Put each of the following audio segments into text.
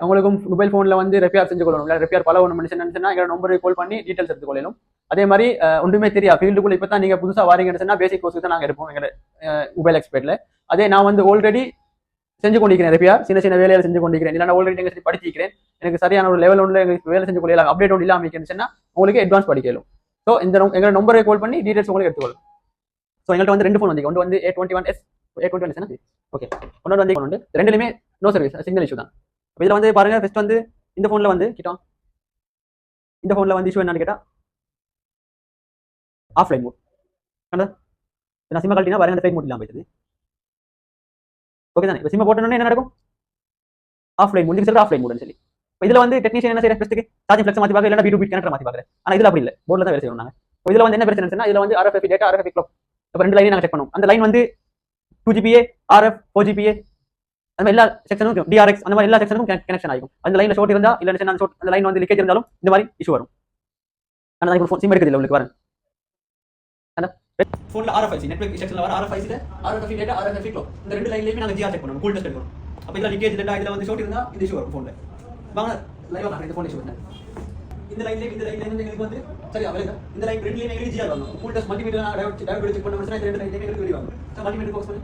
உங்களுக்கு மொபைல் ஃபோனில் வந்து ரெப்பேர் செஞ்சு கொள்ளணும் இல்லை ரெப்பேர் பல ஒன்று நினைச்சுன்னா எங்களோட நம்பருக்கு கால் பண்ணி டீட்டெயில்ஸ் எடுத்துக்கொள்ளணும். அதே மாதிரி ஒன்றுமே தெரியாது ஃபீல்டுக்குள்ள இப்போ தான் நீங்கள் புதுசாக வாரீங்கன்னு சொன்னால் பேசிக் கோர்ஸ் தான் நாங்கள் எடுப்போம் எங்களை மொபைல் எக்ஸ்பர்ட்டில். அதே நான் வந்து ஆல்ரெடி செஞ்சு கொண்டிருக்கிறேன் ரெப்பேர் சின்ன சின்ன வேலையை செஞ்சு கொண்டிருக்கிறேன். இல்லை நான் ஆல்ரெடி எங்கள் சரி படிச்சிருக்கிறேன், எனக்கு சரியான ஒரு லெவல் ஒன்றில் எங்களுக்கு வேலை செஞ்சு கொள்ளலாம் அப்டேட் ஒன்று இல்லாமல் இருக்குன்னு உங்களுக்கு அட்வான்ஸ் படிக்கலும். ஸோ இந்த எங்களோட நம்பரை கால் பண்ணி டீட்டெயில்ஸ் உங்களுக்கு எடுத்துக்கொள்ளும். ஸோ எங்கள்கிட்ட வந்து 2 ஃபோன் வந்து ஒன்று வந்து A21s A21s ஓகே, ஒன்று வந்து ஒன்று ரெண்டுலையுமே நோ சர்வீஸ் சிங்கிள் இஷ்யூ தான். இதில் வந்து பாருங்க ஃபர்ஸ்ட் வந்து இந்த ஃபோனில் வந்து கிட்டோம் இந்த ஃபோனில் வந்து இஷ்யூ என்னன்னு கேட்டால் ஆஃப்லைன் மோட் நான் சிம்ம கழட்டினா பாருங்க அந்த ஃபைட் மோட் இல்லாமல் போயிடுது. ஓகே தானே, இப்போ சிம்ம போட்டோன்னே என்ன நடக்கும் ஆஃப்லைன் மோட் சொல்லி ஆஃப்லைன் மோட்னு சொல்லி. இப்போ இதில் வந்து டெக்னீஷியன் என்ன செய்யற ஃபர்ஸ்ட்டுக்கு சார்ஜிங் ஃப்ளெக்ஸ் மாற்றி பார்க்க இல்லைனா B2B கனெக்டர் மாற்றி பார்க்குறேன். ஆனால் இதில் அப்படி இல்லை, போர்டில் தான் வேலை செய்யணும் நாங்கள். இப்போ இதில் வந்து என்ன பிரச்சனை இதில் வந்து RFID டேட்டா RFID க்ளாக் இப்போ 2 லைனையும் நாங்கள் செக் பண்ணுவோம். அந்த லைன் வந்து 2GPA RF 4GPA அந்த எல்லா செக்ஷனுக்கும் DRX அந்த மாதிரி எல்லா செக்ஷனுக்கும் கனெக்ஷன் ஆகும். அந்த லைன்ல ஷார்ட் இருந்தா இல்ல அந்த லைன் வந்து லீக்கேஜ் இருந்தாலும் இந்த மாதிரி இஷ்யூ வரும். ஆனா இப்போ சிம் எடுக்குது இல்ல உங்களுக்கு பாருங்க அந்த ஃபோன்ல RFID நெட்வொர்க் செக்ஷன்ல வர RFID டேட்டா RFID க்ளாக் இந்த 2 லைன்லயுமே நாங்க GR செக் பண்ணுவோம், கூல் டெஸ்ட் எடுக்கணும். அப்ப இதுல லீக்கேஜ் டேட்டா இதுல வந்து ஷார்ட் இருந்தா இந்த இஷ்யூ வரும் ஃபோன்ல. வாங்க லைவா காட்டுறேன் இந்த ஃபோன் இஷ்யூ என்ன. இந்த லைன்ல எங்களுக்கு வந்து சரியா வரல. இந்த லைன் 2 லைன் எங்களுக்கு GR வரணும். கூல் டெஸ்ட் மல்டிமீட்டர் நான் டைரக்ட் செக் பண்ண முடிஞ்சா இந்த 2 லைன் எங்களுக்கு வெளிய வரும். சோ மல்டிமீட்டர் ஃபோக்கஸ் பண்ணி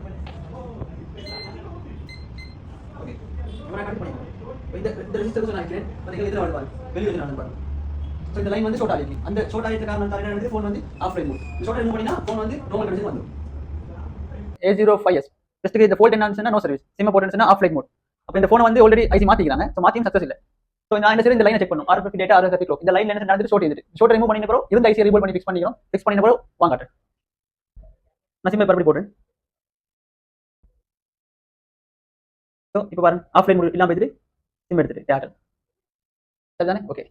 இந்த ரெஜிஸ்டர் நான் நினைக்கிறேன் இதில் வருவாங்க வெளியே நான் பாருங்க. ஸோ இந்த லைன் வந்து ஷார்ட் ஆகிருக்கு. அந்த ஷார்ட் ஆகிட்ட காரணம் தான் ஃபோன் வந்து ஆஃப்லைன் மோட். ஷார்ட் ரிமூவ் பண்ணினா ஃபோன் வந்து நார்மல் கண்டிஷன் வந்துடும். A05s ஜஸ்ட் இந்த ஃபோல்ட் என்னன்னா நோ சர்வீஸ் சிம் போட்டன்ஸ்னா ஆஃப்லைன் மோட். அப்போ இந்த ஃபோனை வந்து ஆல்ரெடி ஐசி மாற்றிக்கிறாங்க. ஸோ மாற்றியும் சக்ஸஸ் இல்லை. ஸோ நான் என்ன சரி இந்த லைனை செக் பண்ணும் RFID டேட்டா RFID க்ளாக் இந்த லைன் என்ன நடந்துட்டு ஷார்ட் இருந்துட்டு ஷார்ட் ரிமூவ் பண்ணின பிறகு இருந்த ஐசி ரிமூவ் பண்ணி ஃபிக்ஸ் பண்ணிக்கிறோம். ஃபிக்ஸ் பண்ணின பிறகு வாங்காட்டேன் நான் சிம் பரப்பி போடுறேன். ஸோ இப்போ பாருங்க ஆஃப்லைன் மோட் இல்லாமல் போயிட்டு சிம் எடுத்துட்டு தேட்டர் சரிதானே. ஓகே.